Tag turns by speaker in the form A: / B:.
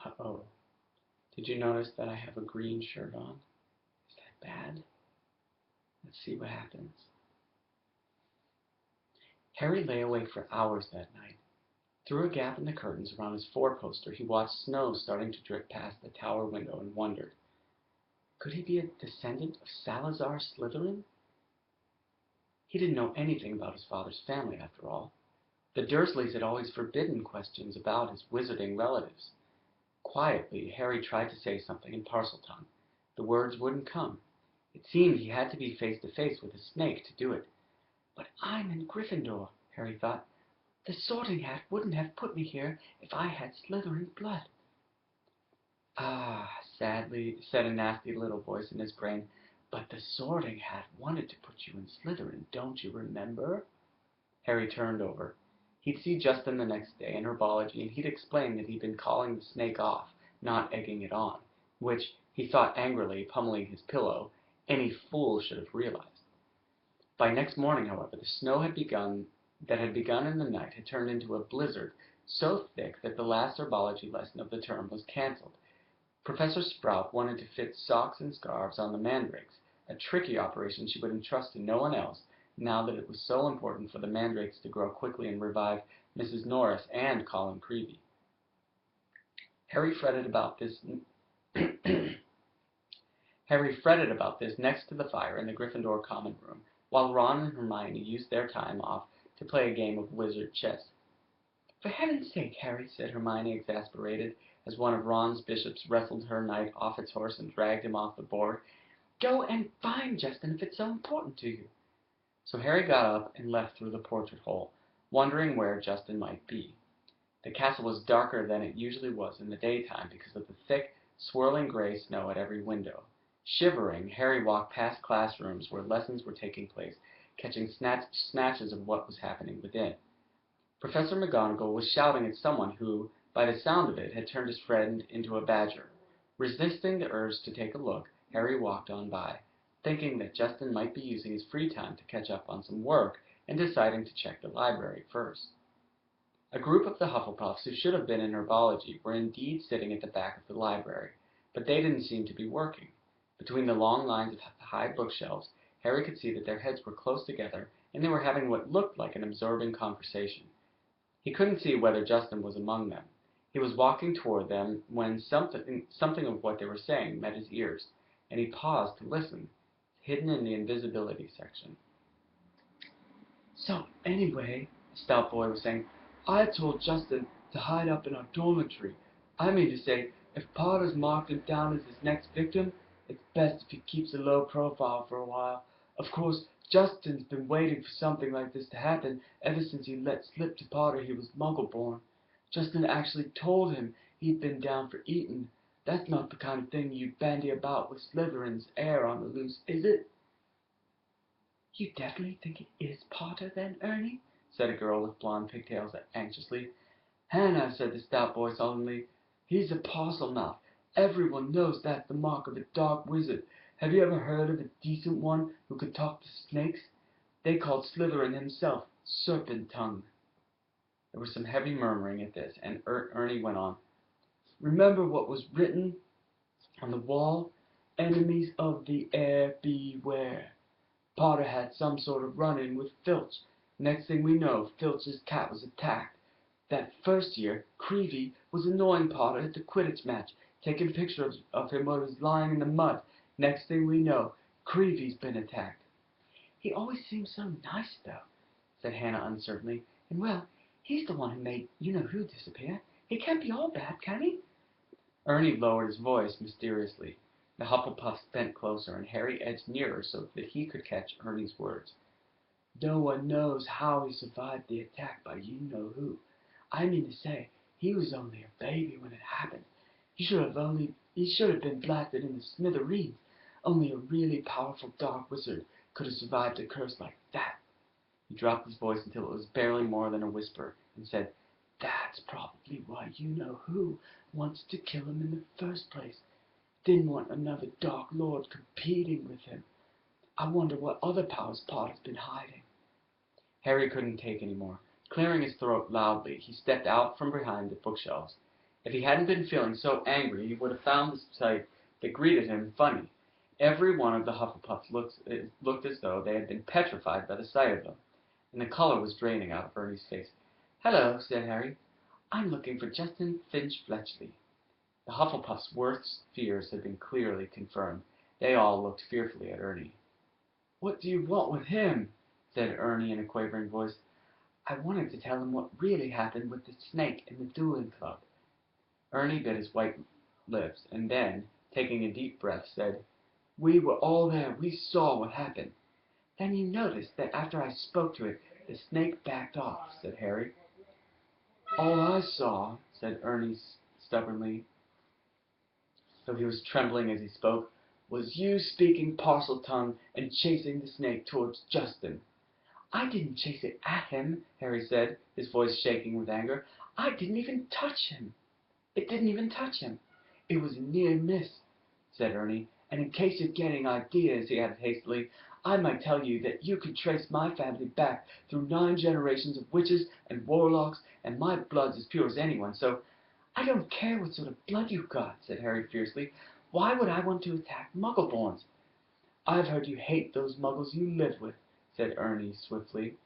A: Uh-oh. Did you notice that I have a green shirt on? Is that bad? Let's see what happens. Harry lay awake for hours that night. Through a gap in the curtains around his four-poster, he watched snow starting to drip past the tower window and wondered, could he be a descendant of Salazar Slytherin? He didn't know anything about his father's family, after all. The Dursleys had always forbidden questions about his wizarding relatives. Quietly, Harry tried to say something in Parseltongue. The words wouldn't come. It seemed he had to be face to face with a snake to do it. But I'm in Gryffindor, Harry thought. The Sorting Hat wouldn't have put me here if I had Slytherin blood. Ah, sadly, said a nasty little voice in his brain, but the Sorting Hat wanted to put you in Slytherin, don't you remember? Harry turned over. He'd see Justin the next day in herbology, and he'd explain that he'd been calling the snake off, not egging it on, which, he thought angrily, pummeling his pillow, any fool should have realized. By next morning, however, the snow that had begun in the night had turned into a blizzard so thick that the last herbology lesson of the term was cancelled. Professor Sprout wanted to fit socks and scarves on the mandrakes, a tricky operation she would entrust to no one else, now that it was so important for the mandrakes to grow quickly and revive Mrs. Norris and Colin Creevey. Harry fretted about this next to the fire in the Gryffindor common room, while Ron and Hermione used their time off to play a game of wizard chess. "For heaven's sake, Harry," said Hermione, exasperated, as one of Ron's bishops wrestled her knight off its horse and dragged him off the board, "go and find Justin if it's so important to you." So Harry got up and left through the portrait hole, wondering where Justin might be. The castle was darker than it usually was in the daytime because of the thick, swirling gray snow at every window. Shivering, Harry walked past classrooms where lessons were taking place, catching snatches of what was happening within. Professor McGonagall was shouting at someone who, by the sound of it, had turned his friend into a badger. Resisting the urge to take a look, Harry walked on by, thinking that Justin might be using his free time to catch up on some work and deciding to check the library first. A group of the Hufflepuffs who should have been in herbology were indeed sitting at the back of the library, but they didn't seem to be working. Between the long lines of high bookshelves, Harry could see that their heads were close together, and they were having what looked like an absorbing conversation. He couldn't see whether Justin was among them. He was walking toward them when something of what they were saying met his ears, and he paused to listen, hidden in the invisibility section. "So, anyway," a stout boy was saying, "I told Justin to hide up in our dormitory. I mean to say, if Potter's marked him down as his next victim, it's best if he keeps a low profile for a while. Of course, Justin's been waiting for something like this to happen ever since he let slip to Potter he was Muggle-born. Justin actually told him he'd been down for Eton. That's not the kind of thing you'd bandy about with Slytherin's heir on the loose, is it?" "You definitely think it is Potter, then, Ernie?" said a girl with blonde pigtails anxiously. "Hannah," said the stout boy solemnly, "he's a Parselmouth. Everyone knows that's the mark of a dark wizard. Have you ever heard of a decent one who could talk to snakes? They called Slytherin himself Serpent Tongue." There was some heavy murmuring at this, and Ernie went on. "Remember what was written on the wall? Enemies of the heir beware. Potter had some sort of run-in with Filch. Next thing we know, Filch's cat was attacked. That first year, Creevey was annoying Potter at the Quidditch match, taking pictures of him while he was lying in the mud. Next thing we know, Creevey's been attacked." "He always seems so nice, though," said Hannah uncertainly. "And, well, he's the one who made you-know-who disappear. He can't be all bad, can he?" Ernie lowered his voice mysteriously. The Hufflepuffs bent closer, and Harry edged nearer so that he could catch Ernie's words. "No one knows how he survived the attack by you-know-who. I mean to say, he was only a baby when it happened. He should have been blasted into smithereens. Only a really powerful dark wizard could have survived a curse like that." He dropped his voice until it was barely more than a whisper, and said, "That's probably why you-know-who wants to kill him in the first place. Didn't want another Dark Lord competing with him. I wonder what other powers Potter's been hiding." Harry couldn't take any more. Clearing his throat loudly, he stepped out from behind the bookshelves. If he hadn't been feeling so angry, he would have found the sight that greeted him funny. Every one of the Hufflepuffs looked as though they had been petrified by the sight of him, and the color was draining out of Ernie's face. "Hello," said Harry. "I'm looking for Justin Finch Fletchley." The Hufflepuffs' worst fears had been clearly confirmed. They all looked fearfully at Ernie. "What do you want with him?" said Ernie in a quavering voice. "I wanted to tell him what really happened with the snake in the dueling club." Ernie bit his white lips, and then, taking a deep breath, said, "We were all there. We saw what happened." "Then you noticed that after I spoke to it, the snake backed off," said Harry. "All I saw," said Ernie stubbornly, though he was trembling as he spoke, "was you speaking Parseltongue and chasing the snake towards Justin." "I didn't chase it at him," Harry said, his voice shaking with anger. "I didn't even touch him. It didn't even touch him." "It was a near miss," said Ernie. "And in case you're getting ideas," he added hastily, "I might tell you that you could trace my family back through 9 generations of witches and warlocks, and my blood's as pure as anyone's, so—" "I don't care what sort of blood you've got," said Harry fiercely. "Why would I want to attack Muggleborns?" "I've heard you hate those Muggles you live with," said Ernie swiftly.